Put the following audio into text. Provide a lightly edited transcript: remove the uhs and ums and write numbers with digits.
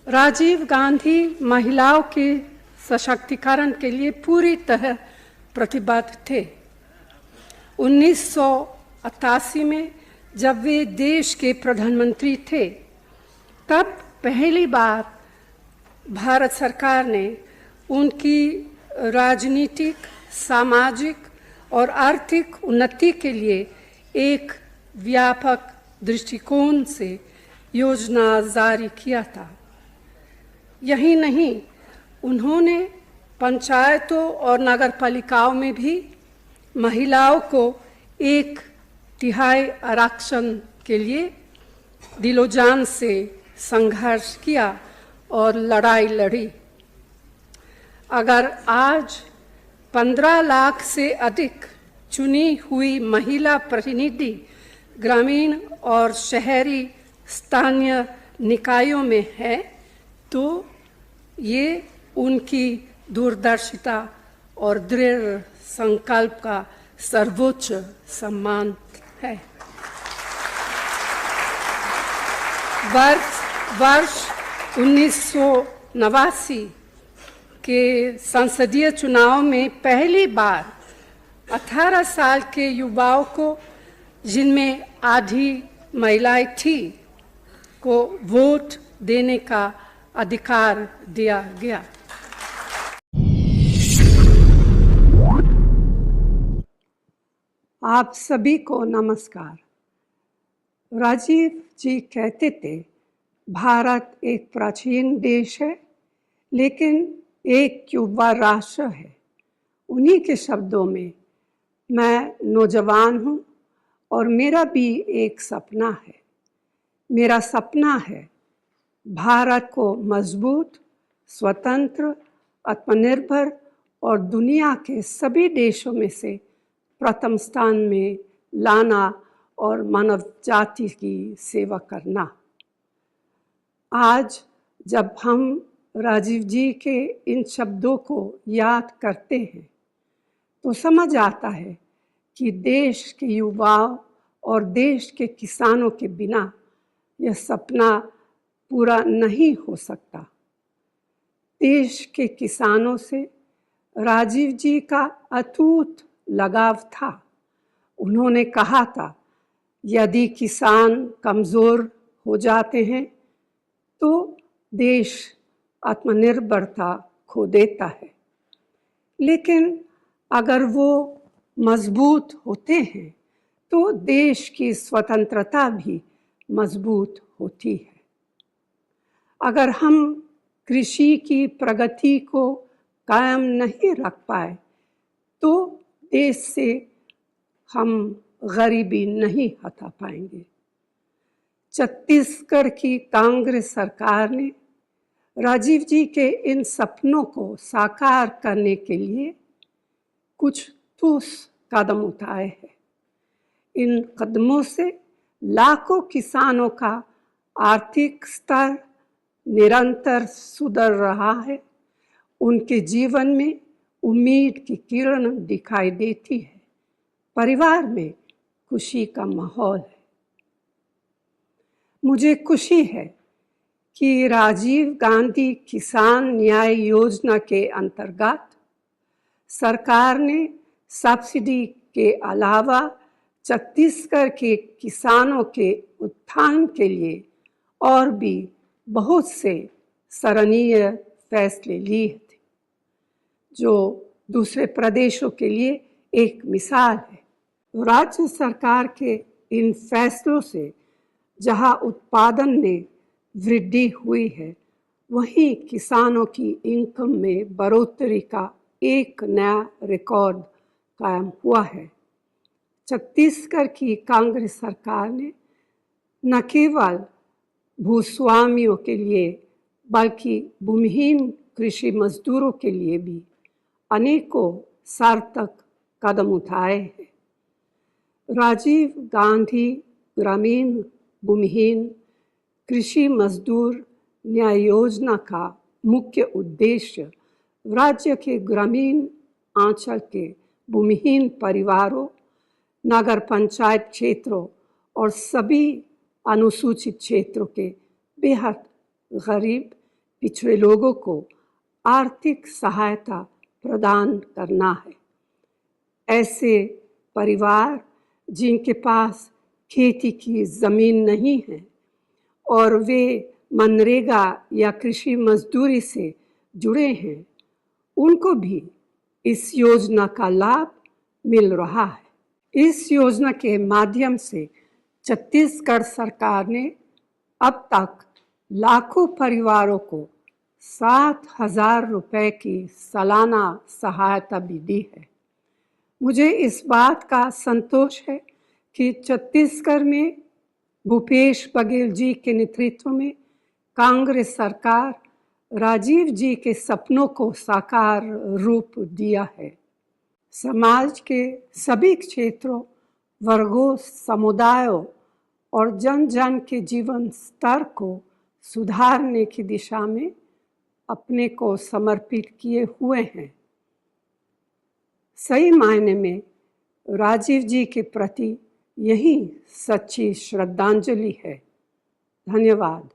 राजीव गांधी महिलाओं के सशक्तिकरण के लिए पूरी तरह प्रतिबद्ध थे। 1988 में जब वे देश के प्रधानमंत्री थे, तब पहली बार भारत सरकार ने उनकी राजनीतिक, सामाजिक और आर्थिक उन्नति के लिए एक व्यापक दृष्टिकोण से योजना जारी किया था। यही नहीं, उन्होंने पंचायतों और नगरपालिकाओं में भी महिलाओं को 1/3 आरक्षण के लिए दिलोजान से संघर्ष किया और लड़ाई लड़ी। अगर आज 15 लाख से अधिक चुनी हुई महिला प्रतिनिधि ग्रामीण और शहरी स्थानीय निकायों में है, तो ये उनकी दूरदर्शिता और दृढ़ संकल्प का सर्वोच्च सम्मान है। वर्ष 1989 के संसदीय चुनाव में पहली बार 18 साल के युवाओं को, जिनमें आधी महिलाएं थी, को वोट देने का अधिकार दिया गया। आप सभी को नमस्कार। राजीव जी कहते थे, भारत एक प्राचीन देश है, लेकिन एक युवा राष्ट्र है। उन्हीं के शब्दों में, मैं नौजवान हूँ और मेरा भी एक सपना है। मेरा सपना है भारत को मजबूत, स्वतंत्र, आत्मनिर्भर और दुनिया के सभी देशों में से प्रथम स्थान में लाना और मानव जाति की सेवा करना। आज जब हम राजीव जी के इन शब्दों को याद करते हैं, तो समझ आता है कि देश के युवाओं और देश के किसानों के बिना यह सपना पूरा नहीं हो सकता। देश के किसानों से राजीव जी का अटूट लगाव था। उन्होंने कहा था, यदि किसान कमज़ोर हो जाते हैं तो देश आत्मनिर्भरता खो देता है, लेकिन अगर वो मजबूत होते हैं तो देश की स्वतंत्रता भी मजबूत होती है। अगर हम कृषि की प्रगति को कायम नहीं रख पाए तो देश से हम गरीबी नहीं हटा पाएंगे। छत्तीसगढ़ की कांग्रेस सरकार ने राजीव जी के इन सपनों को साकार करने के लिए कुछ ठोस कदम उठाए हैं। इन कदमों से लाखों किसानों का आर्थिक स्तर निरंतर सुधर रहा है। उनके जीवन में उम्मीद की किरण दिखाई देती है। परिवार में खुशी का माहौल है। मुझे खुशी है कि राजीव गांधी किसान न्याय योजना के अंतर्गत सरकार ने सब्सिडी के अलावा छत्तीसगढ़ के किसानों के उत्थान के लिए और भी बहुत से सराहनीय फैसले लिए थे, जो दूसरे प्रदेशों के लिए एक मिसाल है। राज्य सरकार के इन फैसलों से जहां उत्पादन में वृद्धि हुई है, वहीं किसानों की इनकम में बढ़ोतरी का एक नया रिकॉर्ड कायम हुआ है। छत्तीसगढ़ की कांग्रेस सरकार ने न केवल भूस्वामियों के लिए बल्कि भूमिहीन कृषि मजदूरों के लिए भी अनेकों सार्थक कदम उठाए हैं। राजीव गांधी ग्रामीण भूमिहीन कृषि मजदूर न्याय योजना का मुख्य उद्देश्य राज्य के ग्रामीण अंचल के भूमिहीन परिवारों, नगर पंचायत क्षेत्रों और सभी अनुसूचित क्षेत्रों के बेहद गरीब पिछड़े लोगों को आर्थिक सहायता प्रदान करना है। ऐसे परिवार जिनके पास खेती की ज़मीन नहीं है और वे मनरेगा या कृषि मजदूरी से जुड़े हैं, उनको भी इस योजना का लाभ मिल रहा है। इस योजना के माध्यम से छत्तीसगढ़ सरकार ने अब तक लाखों परिवारों को 7,000 रुपये की सालाना सहायता भी दी है। मुझे इस बात का संतोष है कि छत्तीसगढ़ में भूपेश बघेल जी के नेतृत्व में कांग्रेस सरकार राजीव जी के सपनों को साकार रूप दिया है। समाज के सभी क्षेत्रों, वर्गों, समुदायों और जन जन के जीवन स्तर को सुधारने की दिशा में अपने को समर्पित किए हुए हैं। सही मायने में राजीव जी के प्रति यही सच्ची श्रद्धांजलि है। धन्यवाद।